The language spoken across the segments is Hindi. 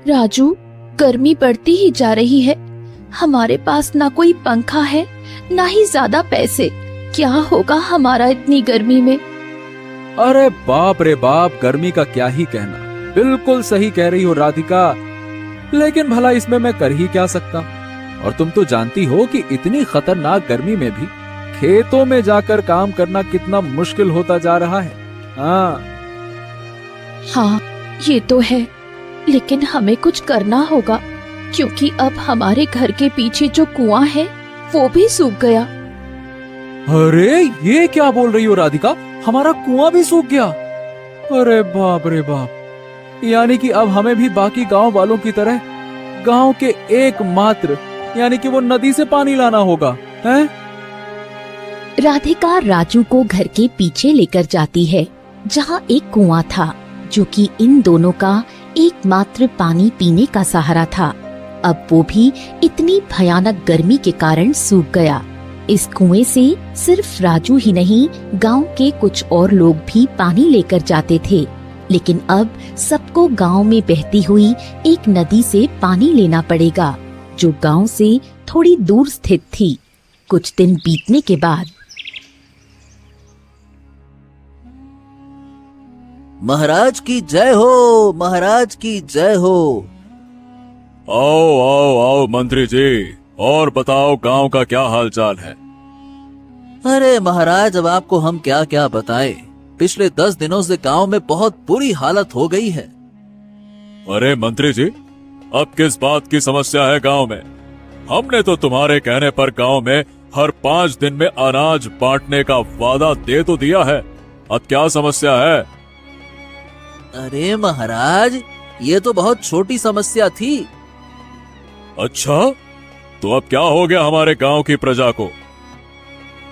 राजू, गर्मी बढ़ती ही जा रही है। हमारे पास ना कोई पंखा है, ना ही ज्यादा पैसे। क्या होगा हमारा इतनी गर्मी में? अरे बाप रे बाप, गर्मी का क्या ही कहना। बिल्कुल सही कह रही हो राधिका, लेकिन भला इसमें मैं कर ही क्या सकता। और तुम तो जानती हो कि इतनी खतरनाक गर्मी में भी खेतों में जाकर काम करना कितना मुश्किल होता जा रहा है। हाँ, ये तो है, लेकिन हमें कुछ करना होगा, क्योंकि अब हमारे घर के पीछे जो कुआं है वो भी सूख गया। अरे ये क्या बोल रही हो राधिका, हमारा कुआं भी सूख गया? अरे बाप रे बाप, यानी कि अब हमें भी बाकी गांव वालों की तरह गांव के एकमात्र यानी कि वो नदी से पानी लाना होगा, हैं? राधिका राजू को घर के पीछे लेकर जाती है, जहाँ एक कुआं था, जो कि इन दोनों का एकमात्र पानी पीने का सहारा था। अब वो भी इतनी भयानक गर्मी के कारण सूख गया। इस कुएं से सिर्फ राजू ही नहीं, गांव के कुछ और लोग भी पानी लेकर जाते थे। लेकिन अब सबको गांव में बहती हुई एक नदी से पानी लेना पड़ेगा, जो गांव से थोड़ी दूर स्थित थी। कुछ दिन बीतने के बाद महाराज की जय हो, महाराज की जय हो। आओ आओ आओ मंत्री जी, और बताओ गांव का क्या हालचाल है? अरे महाराज, अब आपको हम क्या क्या बताएं। पिछले 10 दिनों से गांव में बहुत बुरी हालत हो गई है। अरे मंत्री जी, अब किस बात की समस्या है गांव में? हमने तो तुम्हारे कहने पर गांव में हर 5 दिन में अनाज बांटने का वादा दे तो दिया है। अब क्या समस्या है? अरे महाराज, ये तो बहुत छोटी समस्या थी। अच्छा, तो अब क्या हो गया हमारे गांव की प्रजा को?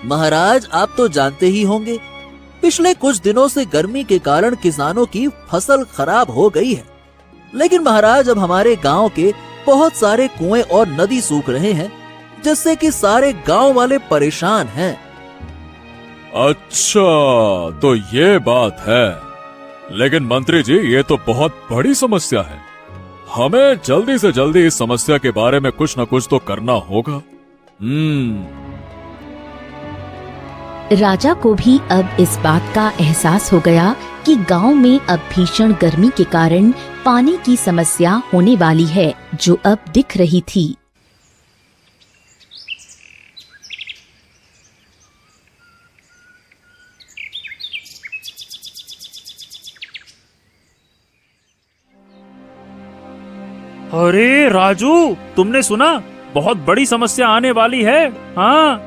महाराज, आप तो जानते ही होंगे, पिछले कुछ दिनों से गर्मी के कारण किसानों की फसल खराब हो गई है। लेकिन महाराज, अब हमारे गांव के बहुत सारे कुएं और नदी सूख रहे हैं, जिससे कि सारे गांव वाले परेशान हैं। अच्छा, तो ये बात है। लेकिन मंत्री जी, ये तो बहुत बड़ी समस्या है। हमें जल्दी से जल्दी इस समस्या के बारे में कुछ न कुछ तो करना होगा। राजा को भी अब इस बात का एहसास हो गया कि गांव में अब भीषण गर्मी के कारण पानी की समस्या होने वाली है, जो अब दिख रही थी। अरे राजू, तुमने सुना? बहुत बड़ी समस्या आने वाली है। हाँ।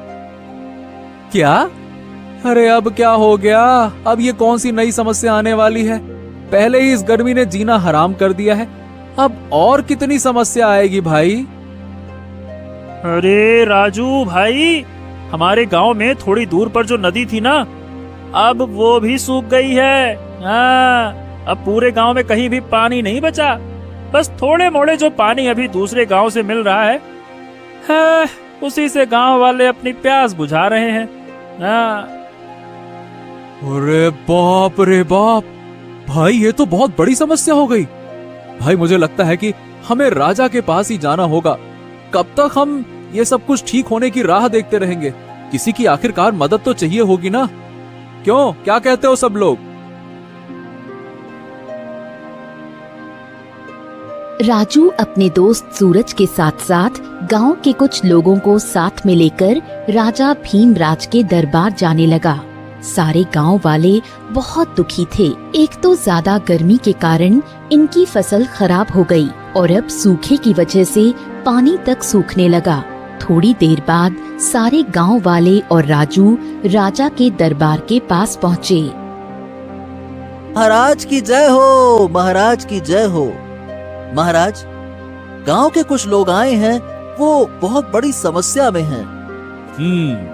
क्या? अरे अब क्या हो गया? अब ये कौन सी नई समस्या आने वाली है? पहले ही इस गर्मी ने जीना हराम कर दिया है, अब और कितनी समस्या आएगी भाई? अरे राजू भाई, हमारे गांव में थोड़ी दूर पर जो नदी थी ना, अब वो भी सूख गई है। हाँ, अब पूरे गांव में कहीं भी पानी नहीं बचा। बस थोड़े मोड़े जो पानी अभी दूसरे गांव से मिल रहा है, उसी से गांव वाले अपनी प्यास बुझा रहे हैं। हाँ। अरे बाप रे बाप, भाई ये तो बहुत बड़ी समस्या हो गई। भाई मुझे लगता है कि हमें राजा के पास ही जाना होगा। कब तक हम ये सब कुछ ठीक होने की राह देखते रहेंगे? किसी की आखिरकार मदद तो चाहिए होगी ना? क्यों, क्या कहते हो सब लोग? राजू अपने दोस्त सूरज के साथ साथ गांव के कुछ लोगों को साथ में लेकर राजा भीमराज के दरबार जाने लगा। सारे गांव वाले बहुत दुखी थे। एक तो ज्यादा गर्मी के कारण इनकी फसल खराब हो गई, और अब सूखे की वजह से पानी तक सूखने लगा। थोड़ी देर बाद सारे गांव वाले और राजू राजा के दरबार के पास पहुँचे। महाराज की जय हो, महाराज की जय हो। महाराज, गांव के कुछ लोग आए हैं, वो बहुत बड़ी समस्या में हैं।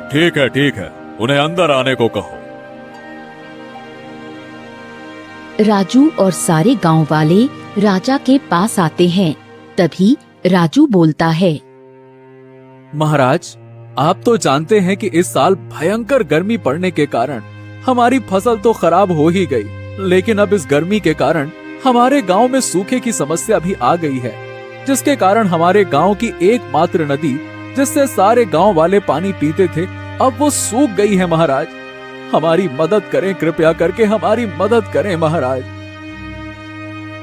ठीक है ठीक है, उन्हें अंदर आने को कहो। राजू और सारे गांव वाले राजा के पास आते हैं। तभी राजू बोलता है, महाराज, आप तो जानते हैं कि इस साल भयंकर गर्मी पड़ने के कारण हमारी फसल तो खराब हो ही गई, लेकिन अब इस गर्मी के कारण हमारे गांव में सूखे की समस्या भी आ गई है, जिसके कारण हमारे गांव की एकमात्र नदी जिससे सारे गांव वाले पानी पीते थे, अब वो सूख गई है महाराज। हमारी मदद करें, कृपया करके हमारी मदद करें महाराज।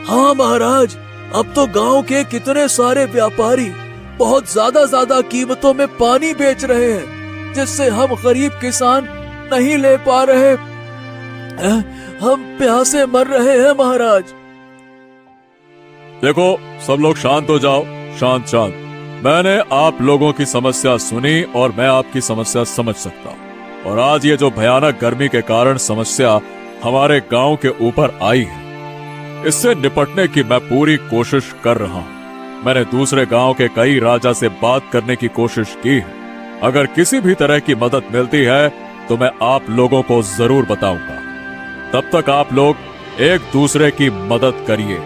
हाँ महाराज, अब तो गांव के कितने सारे व्यापारी बहुत ज्यादा कीमतों में पानी बेच रहे हैं, जिससे हम गरीब किसान नहीं ले पा रहे। हम प्यासे मर रहे हैं महाराज। देखो, सब लोग शांत हो जाओ, शांत। मैंने आप लोगों की समस्या सुनी और मैं आपकी समस्या समझ सकता हूँ। और आज ये जो भयानक गर्मी के कारण समस्या हमारे गांव के ऊपर आई है, इससे निपटने की मैं पूरी कोशिश कर रहा हूँ। मैंने दूसरे गांव के कई राजा से बात करने की कोशिश की है। अगर किसी भी तरह की मदद मिलती है तो मैं आप लोगों को जरूर बताऊंगा। तब तक आप लोग एक दूसरे की मदद करिए,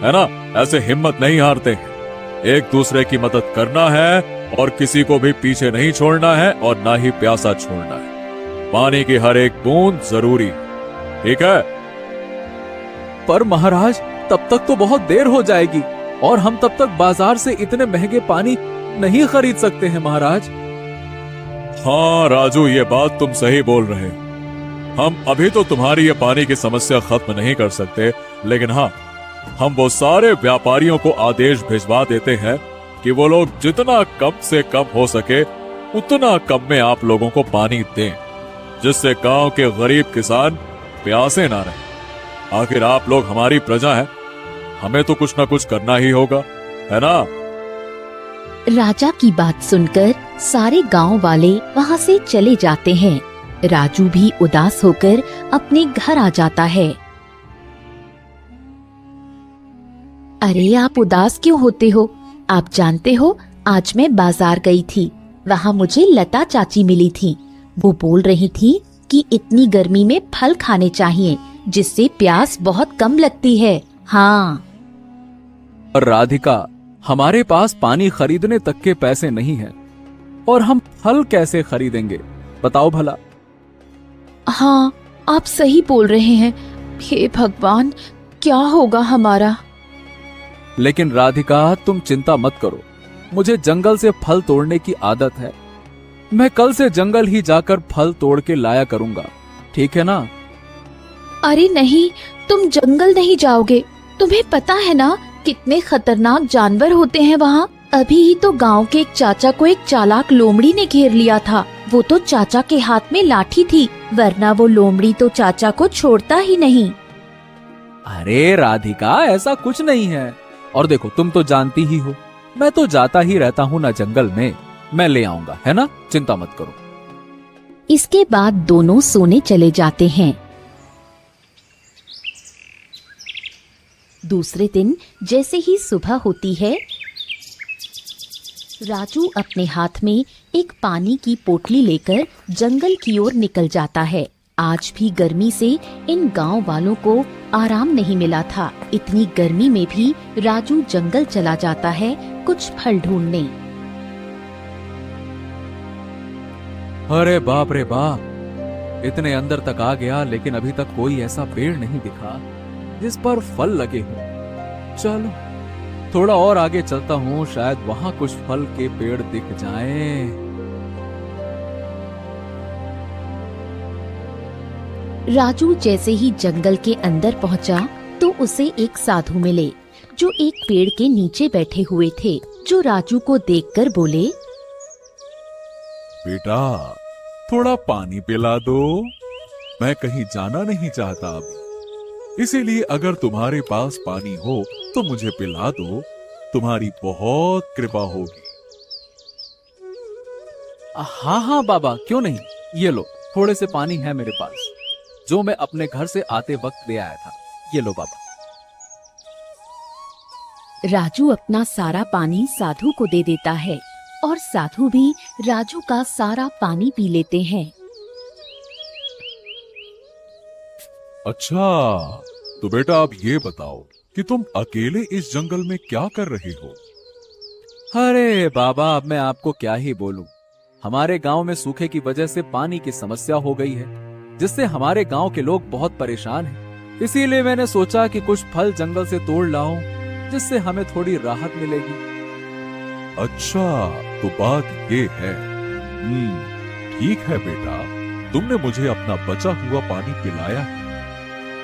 है ना? ऐसे हिम्मत नहीं हारते हैं। एक दूसरे की मदद करना है और किसी को भी पीछे नहीं छोड़ना है और ना ही प्यासा छोड़ना है। पानी की हर एक बूंद जरूरी है, ठीक है? पर महाराज, तब तक तो बहुत देर हो जाएगी और हम तब तक बाजार से इतने महंगे पानी नहीं खरीद सकते हैं महाराज। हाँ राजू, ये बात तुम सही बोल रहे हो। हम अभी तो तुम्हारी ये पानी की समस्या खत्म नहीं कर सकते, लेकिन हाँ, हम वो सारे व्यापारियों को आदेश भिजवा देते हैं कि वो लोग जितना कम से कम हो सके उतना कम में आप लोगों को पानी दें, जिससे गांव के गरीब किसान प्यासे ना रहें। आखिर आप लोग हमारी प्रजा हैं, हमें तो कुछ ना कुछ करना ही होगा, है ना? राजा की बात सुनकर सारे गांव वाले वहां से चले जाते हैं। राजू भी उदास होकर अपने घर आ जाता है। अरे आप उदास क्यों होते हो? आप जानते हो, आज मैं बाजार गई थी, वहाँ मुझे लता चाची मिली थी। वो बोल रही थी कि इतनी गर्मी में फल खाने चाहिए, जिससे प्यास बहुत कम लगती है। हाँ। और राधिका, हमारे पास पानी खरीदने तक के पैसे नहीं हैं और हम फल कैसे खरीदेंगे, बताओ भला। हाँ, आप सही बोल रहे हैं। हे भगवान, क्या होगा हमारा? लेकिन राधिका, तुम चिंता मत करो, मुझे जंगल से फल तोड़ने की आदत है। मैं कल से जंगल ही जाकर फल तोड़ के लाया करूंगा, ठीक है ना? अरे नहीं, तुम जंगल नहीं जाओगे। तुम्हें पता है ना कितने खतरनाक जानवर होते हैं वहाँ। अभी ही तो गांव के एक चाचा को एक चालाक लोमड़ी ने घेर लिया था। वो तो चाचा के हाथ में लाठी थी, वरना वो लोमड़ी तो चाचा को छोड़ता ही नहीं। अरे राधिका, ऐसा कुछ नहीं है। और देखो, तुम तो जानती ही हो, मैं तो जाता ही रहता हूँ ना जंगल में। मैं ले आऊंगा, है ना? चिंता मत करो। इसके बाद दोनों सोने चले जाते हैं। दूसरे दिन जैसे ही सुबह होती है, राजू अपने हाथ में एक पानी की पोटली लेकर जंगल की ओर निकल जाता है। आज भी गर्मी से इन गांव वालों को आराम नहीं मिला था। इतनी गर्मी में भी राजू जंगल चला जाता है कुछ फल ढूंढने। अरे बाप रे बाप, इतने अंदर तक आ गया, लेकिन अभी तक कोई ऐसा पेड़ नहीं दिखा जिस पर फल लगे हों। चलो थोड़ा और आगे चलता हूँ, शायद वहां कुछ फल के पेड़ दिख जाएं। राजू जैसे ही जंगल के अंदर पहुंचा तो उसे एक साधु मिले, जो एक पेड़ के नीचे बैठे हुए थे। जो राजू को देखकर बोले, बेटा, थोड़ा पानी पिला दो, मैं कहीं जाना नहीं चाहता अभी, इसीलिए अगर तुम्हारे पास पानी हो तो मुझे पिला दो, तुम्हारी बहुत कृपा होगी। हाँ हाँ बाबा, क्यों नहीं, ये लो, थोड़े से पानी है मेरे पास, जो मैं अपने घर से आते वक्त ले आया था। ये लो बाबा। राजू अपना सारा पानी साधु को दे देता है और साधु भी राजू का सारा पानी पी लेते हैं। अच्छा, तो बेटा आप ये बताओ कि तुम अकेले इस जंगल में क्या कर रहे हो? अरे बाबा, अब मैं आपको क्या ही बोलूं। हमारे गांव में सूखे की वजह से पानी की समस्या हो गई है, जिससे हमारे गांव के लोग बहुत परेशान हैं। इसीलिए मैंने सोचा कि कुछ फल जंगल से तोड़ लाऊं, जिससे हमें थोड़ी राहत मिलेगी। अच्छा, तो बात ये है। ठीक है बेटा, तुमने मुझे अपना बचा हुआ पानी पिलाया है,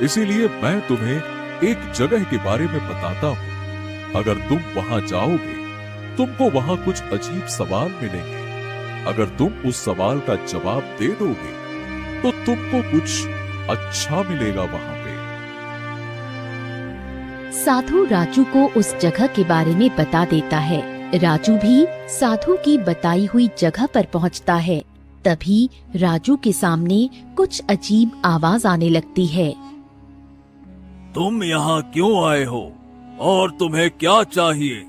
इसीलिए मैं तुम्हें एक जगह के बारे में बताता हूँ। अगर तुम वहां जाओगे, तुमको वहां कुछ अजीब सवाल मिलेंगे। अगर तुम उस सवाल का जवाब दे दोगे, तो तुमको कुछ अच्छा मिलेगा वहां पे। साधु राजू को उस जगह के बारे में बता देता है। राजू भी साधु की बताई हुई जगह पर पहुंचता है। तभी राजू के सामने कुछ अजीब आवाज आने लगती है। तुम यहाँ क्यों आए हो और तुम्हें क्या चाहिए?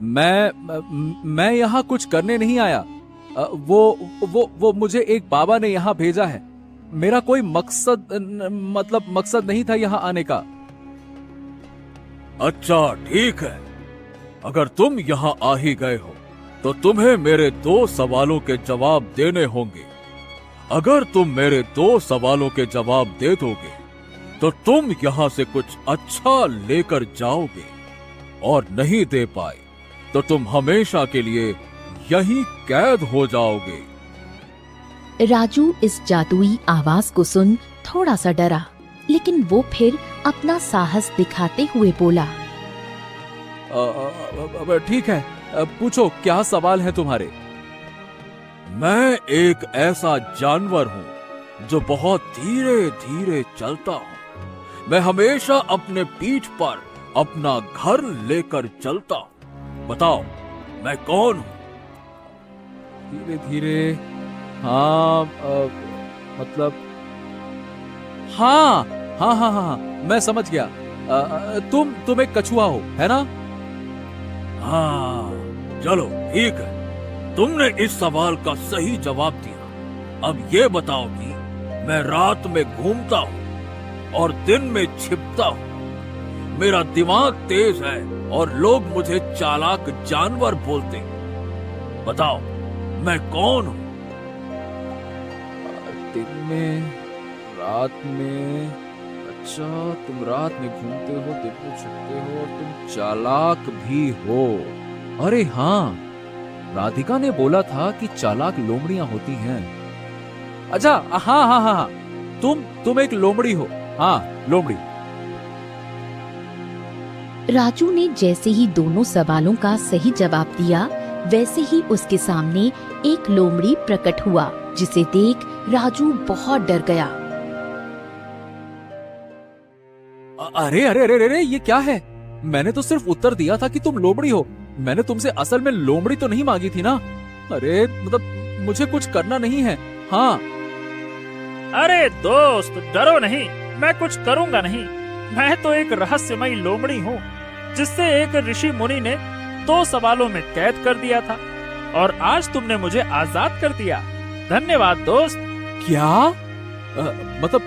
मैं यहाँ कुछ करने नहीं आया। वो मुझे एक बाबा ने यहाँ भेजा है। मेरा कोई मकसद नहीं था यहाँ आने का। अच्छा, ठीक है। अगर तुम यहाँ आ ही गए हो, तो तुम्हें मेरे 2 सवालों के जवाब देने होंगे। अगर तुम मेरे 2 सवालों के जवाब दे दोगे, तो तुम यहाँ से कुछ अच्छा लेकर जाओगे, और नहीं दे पाए तो तुम हमेशा के लिए यहीं कैद हो जाओगे। राजू इस जादुई आवाज को सुन थोड़ा सा डरा, लेकिन वो फिर अपना साहस दिखाते हुए बोला। ठीक है, पूछो, क्या सवाल है तुम्हारे? मैं एक ऐसा जानवर हूँ जो बहुत धीरे धीरे चलता हूँ। मैं हमेशा अपने पीठ पर अपना घर लेकर चलता हूँ। बताओ, मैं कौन हूँ? धीरे धीरे, हाँ, मतलब हाँ, मैं समझ गया। तुम एक कछुआ हो, है ना? हाँ, चलो ठीक है, तुमने इस सवाल का सही जवाब दिया। अब ये बताओ कि मैं रात में घूमता हूँ और दिन में छिपता हूँ। मेरा दिमाग तेज है और लोग मुझे चालाक जानवर बोलते हैं। बताओ, मैं कौन हूँ? दिन में, रात में। अच्छा, तुम रात में घूमते हो, दिन में छुपते हो, और तुम चालाक भी हो। अरे हाँ, राधिका ने बोला था कि चालाक लोमड़ियां होती हैं। अच्छा, हाँ, तुम एक लोमड़ी हो। हाँ, लोमड़ी। राजू ने जैसे ही दोनों सवालों का सही जवाब दिया, वैसे ही उसके सामने एक लोमड़ी प्रकट हुआ, जिसे देख राजू बहुत डर गया। अरे, ये क्या है? मैंने तो सिर्फ उत्तर दिया था कि तुम लोमड़ी हो। मैंने तुमसे असल में लोमड़ी तो नहीं मांगी थी ना। अरे मतलब मुझे कुछ करना नहीं है। हाँ। अरे दोस्त, डरो नहीं, मैं कुछ करूंगा नहीं। मैं तो एक रहस्यमयी लोमड़ी हूँ, जिससे एक ऋषि मुनि ने 2 सवालों में कैद कर दिया था, और आज तुमने मुझे आजाद कर दिया। धन्यवाद दोस्त। क्या? मतलब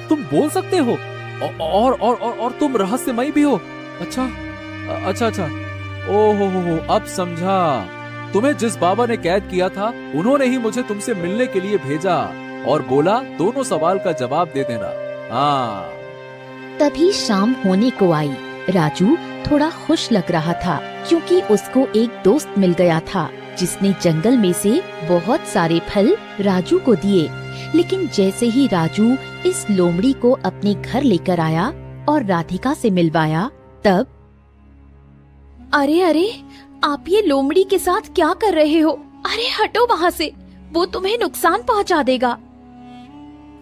तुम बोल सकते हो और तुम रहस्यमयी भी हो? अच्छा। ओहो, अब समझा। तुम्हें जिस बाबा ने कैद किया था, उन्होंने ही मुझे तुमसे मिलने के लिए भेजा और बोला दोनों सवाल का जवाब दे देना। हाँ। तभी शाम होने को आई। राजू थोड़ा खुश लग रहा था, क्योंकि उसको एक दोस्त मिल गया था, जिसने जंगल में से बहुत सारे फल राजू को दिए। लेकिन जैसे ही राजू इस लोमड़ी को अपने घर लेकर आया और राधिका से मिलवाया, तब अरे, आप ये लोमड़ी के साथ क्या कर रहे हो? अरे हटो वहाँ से, वो तुम्हें नुकसान पहुँचा देगा।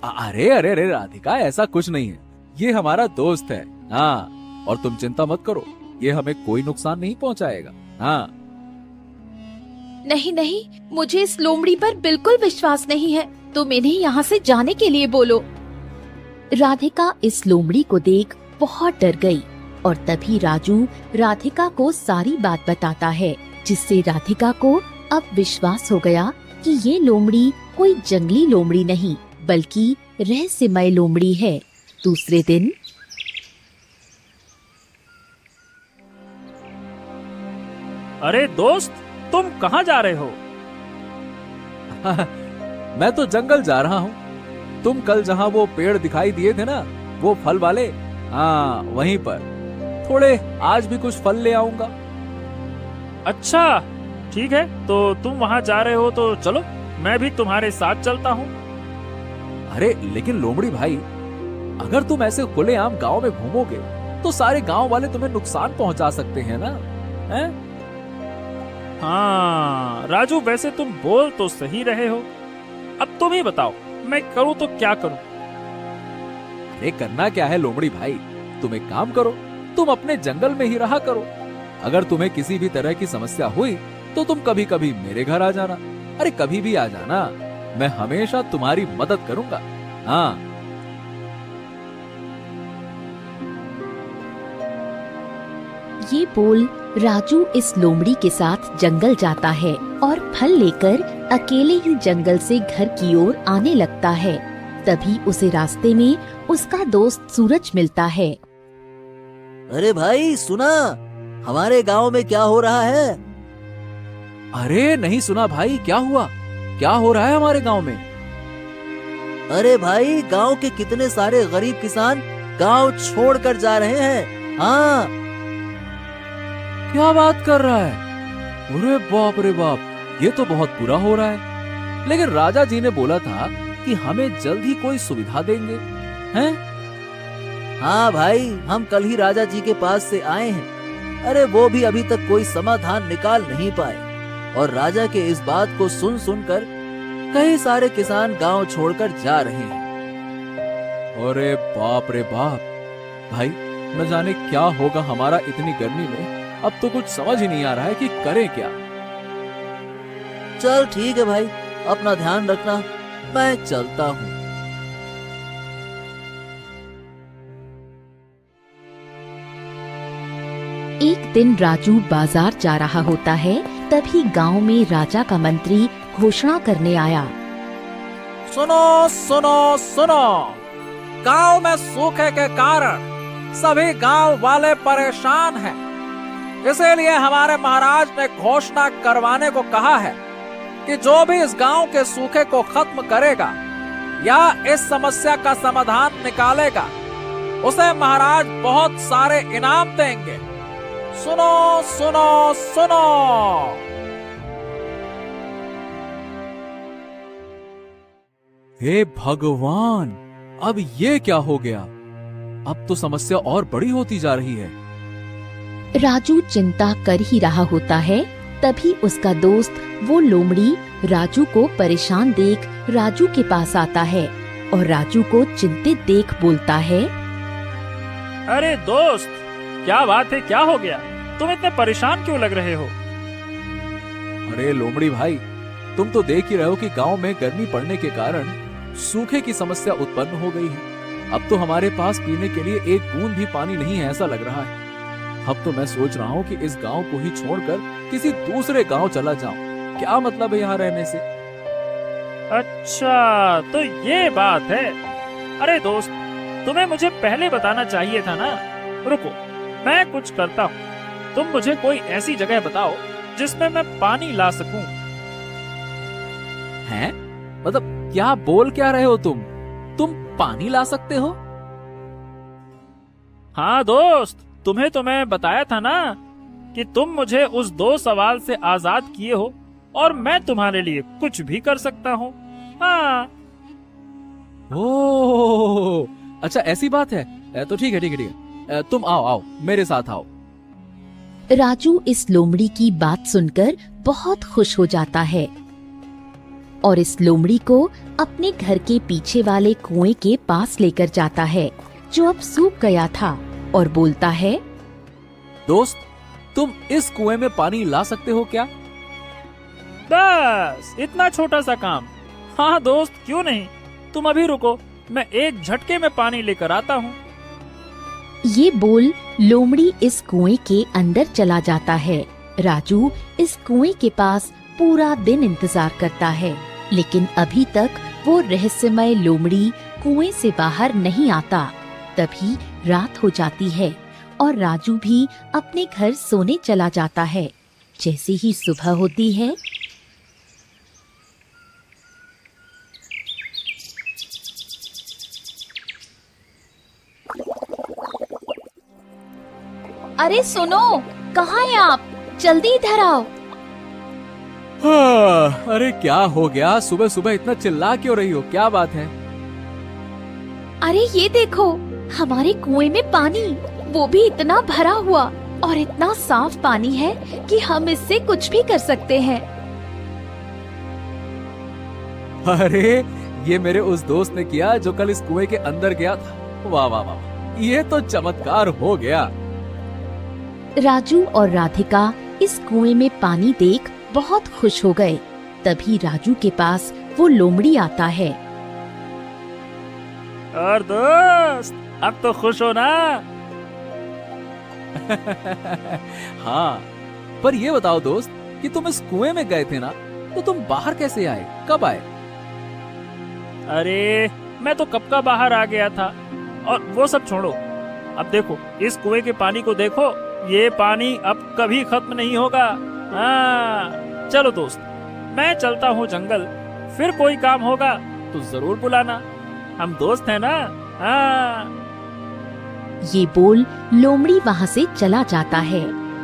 अरे राधिका, ऐसा कुछ नहीं है। ये हमारा दोस्त है। हाँ, और तुम चिंता मत करो, ये हमें कोई नुकसान नहीं पहुँचाएगा। हाँ। नहीं, मुझे इस लोमड़ी पर बिल्कुल विश्वास नहीं है। तुम इन्हें यहाँ से जाने के लिए बोलो। राधिका इस लोमड़ी को देख बहुत डर गई, और तभी राजू राधिका को सारी बात बताता है, जिससे राधिका को अब विश्वास हो गया कि ये लोमड़ी कोई जंगली लोमड़ी नहीं, बल्कि रहस्यमय लोमड़ी है। दूसरे दिन अरे दोस्त, तुम कहाँ जा रहे हो? मैं तो जंगल जा रहा हूँ। तुम कल जहाँ वो पेड़ दिखाई दिए थे ना, वो फल वाले, हाँ वहीं पर। थोड़े आज भी कुछ फल ले आऊंगा। अच्छा ठीक है, तो तुम वहाँ जा रहे हो तो चलो, मैं भी तुम्हारे साथ चलता हूँ। अरे लेकिन लोमड़ी भाई, अगर तुम ऐसे खुलेआम गांव में घूमोगे तो सारे गांव वाले तुम्हें नुकसान पहुंचा सकते हैं ना, हैं? हाँ राजू, वैसे तुम बोल तो सही रहे हो। अब तुम ही बताओ, मैं करूँ तो क्या करूँ? अरे करना क्या है लोमड़ी भाई, तुम एक काम करो, तुम अपने जंगल में ही रहा करो। अगर तुम्हें किसी भी तरह की समस्या हुई तो तुम कभी कभी मेरे घर आ जाना। अरे कभी भी आ जाना, मैं हमेशा तुम्हारी मदद करूंगा। हाँ। ये बोल राजू इस लोमड़ी के साथ जंगल जाता है और फल लेकर अकेले ही जंगल से घर की ओर आने लगता है। तभी उसे रास्ते में उसका दोस्त सूरज मिलता है। अरे भाई सुना, हमारे गांव में क्या हो रहा है? अरे नहीं सुना भाई, क्या हुआ? क्या हो रहा है हमारे गांव में? अरे भाई, गांव के कितने सारे गरीब किसान गांव छोड़कर जा रहे हैं। हाँ, क्या बात कर रहा है? अरे बाप रे बाप, ये तो बहुत बुरा हो रहा है। लेकिन राजा जी ने बोला था कि हमें जल्द ही कोई सुविधा देंगे, हैं? हाँ भाई, हम कल ही राजा जी के पास से आए हैं। अरे वो भी अभी तक कोई समाधान निकाल नहीं पाए, और राजा के इस बात को सुन सुनकर कई सारे किसान गांव छोड़कर जा रहे हैं। अरे बाप रे बाप, भाई न जाने क्या होगा हमारा इतनी गर्मी में। अब तो कुछ समझ ही नहीं आ रहा है कि करें क्या। चल ठीक है भाई, अपना ध्यान रखना, मैं चलता हूँ। एक दिन राजू बाजार जा रहा होता है, तभी गांव में राजा का मंत्री घोषणा करने आया। सुनो सुनो सुनो, गांव में सूखे के कारण सभी गांव वाले परेशान हैं। इसीलिए हमारे महाराज ने घोषणा करवाने को कहा है कि जो भी इस गांव के सूखे को खत्म करेगा या इस समस्या का समाधान निकालेगा, उसे महाराज बहुत सारे इनाम देंगे। सुनो सुनो सुनो। हे भगवान, अब ये क्या हो गया? अब तो समस्या और बड़ी होती जा रही है। राजू चिंता कर ही रहा होता है, तभी उसका दोस्त वो लोमड़ी राजू को परेशान देख राजू के पास आता है और राजू को चिंतित देख बोलता है। अरे दोस्त, क्या बात है, क्या हो गया? तुम इतने परेशान क्यों लग रहे हो? अरे लोमड़ी भाई, तुम तो देख ही रहे हो कि गांव में गर्मी पड़ने के कारण सूखे की समस्या उत्पन्न हो गई है। अब तो हमारे पास पीने के लिए एक बूंद भी पानी नहीं है, ऐसा लग रहा है। अब तो मैं सोच रहा हूँ कि इस गांव को ही छोड़कर किसी दूसरे गांव चला जाऊं। क्या मतलब है यहाँ रहने से? अच्छा तो ये बात है। अरे दोस्त, तुम्हें मुझे पहले बताना चाहिए था ना। रुको, मैं कुछ करता हूँ। तुम मुझे कोई ऐसी जगह बताओ जिसमें मैं पानी ला सकूं। हैं? मतलब क्या बोल क्या रहे हो तुम? तुम पानी ला सकते हो? हाँ दोस्त, तुम्हें तो मैं बताया था ना कि तुम मुझे उस 2 सवाल से आजाद किए हो और मैं तुम्हारे लिए कुछ भी कर सकता हूँ। हाँ। ओह, अच्छा ऐसी बात है। तो ठीक है ठीक है ठीक है, तुम आओ आओ मेरे साथ आओ। राजू इस लोमड़ी की बात सुनकर बहुत खुश हो जाता है और इस लोमड़ी को अपने घर के पीछे वाले कुएं के पास लेकर जाता है, जो अब सूख गया था, और बोलता है। दोस्त, तुम इस कुएं में पानी ला सकते हो क्या? बस इतना छोटा सा काम। हाँ दोस्त, क्यों नहीं। तुम अभी रुको, मैं एक झटके में पानी लेकर आता हूँ। ये बोल लोमड़ी इस कुएं के अंदर चला जाता है। राजू इस कुएं के पास पूरा दिन इंतजार करता है, लेकिन अभी तक वो रहस्यमय लोमड़ी कुएं से बाहर नहीं आता। तभी रात हो जाती है और राजू भी अपने घर सोने चला जाता है। जैसे ही सुबह होती है, अरे सुनो, कहाँ हैं आप? जल्दी इधर आओ। अरे क्या हो गया? सुबह सुबह इतना चिल्ला क्यों रही हो? क्या बात है? अरे ये देखो, हमारे कुएं में पानी, वो भी इतना भरा हुआ और इतना साफ पानी है कि हम इससे कुछ भी कर सकते हैं। अरे ये मेरे उस दोस्त ने किया जो कल इस कुएं के अंदर गया था। वाह वाह वाह, ये तो चमत्कार हो गया। राजू और राधिका इस कुएं में पानी देख बहुत खुश हो गए। तभी राजू के पास वो लोमड़ी आता है। और दोस्त, अब तो खुश हो ना? हाँ, पर ये बताओ दोस्त कि तुम इस कुएं में गए थे ना, तो तुम बाहर कैसे आए? कब आए? अरे मैं तो कब का बाहर आ गया था। और वो सब छोड़ो, अब देखो इस कुएं के पानी को देखो, ये पानी अब कभी खत्म नहीं होगा। हाँ, चलो दोस्त, मैं चलता हूँ जंगल, फिर कोई काम होगा तो जरूर बुलाना, हम दोस्त हैं ना। हाँ। ये बोल लोमड़ी वहाँ से चला जाता है।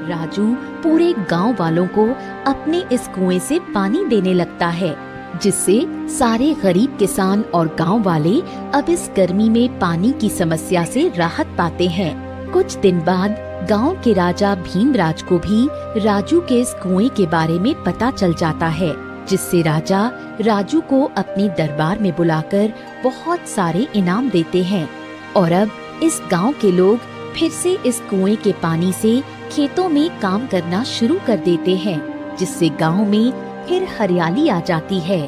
राजू पूरे गांव वालों को अपने इस कुएं से पानी देने लगता है, जिससे सारे गरीब किसान और गांव वाले अब इस गर्मी में पानी की समस्या से राहत पाते हैं। कुछ दिन बाद गांव के राजा भीमराज को भी राजू के इस कुएं के बारे में पता चल जाता है, जिससे राजा राजू को अपने दरबार में बुलाकर बहुत सारे इनाम देते हैं। और अब इस गांव के लोग फिर से इस कुएं के पानी से खेतों में काम करना शुरू कर देते हैं, जिससे गांव में फिर हरियाली आ जाती है।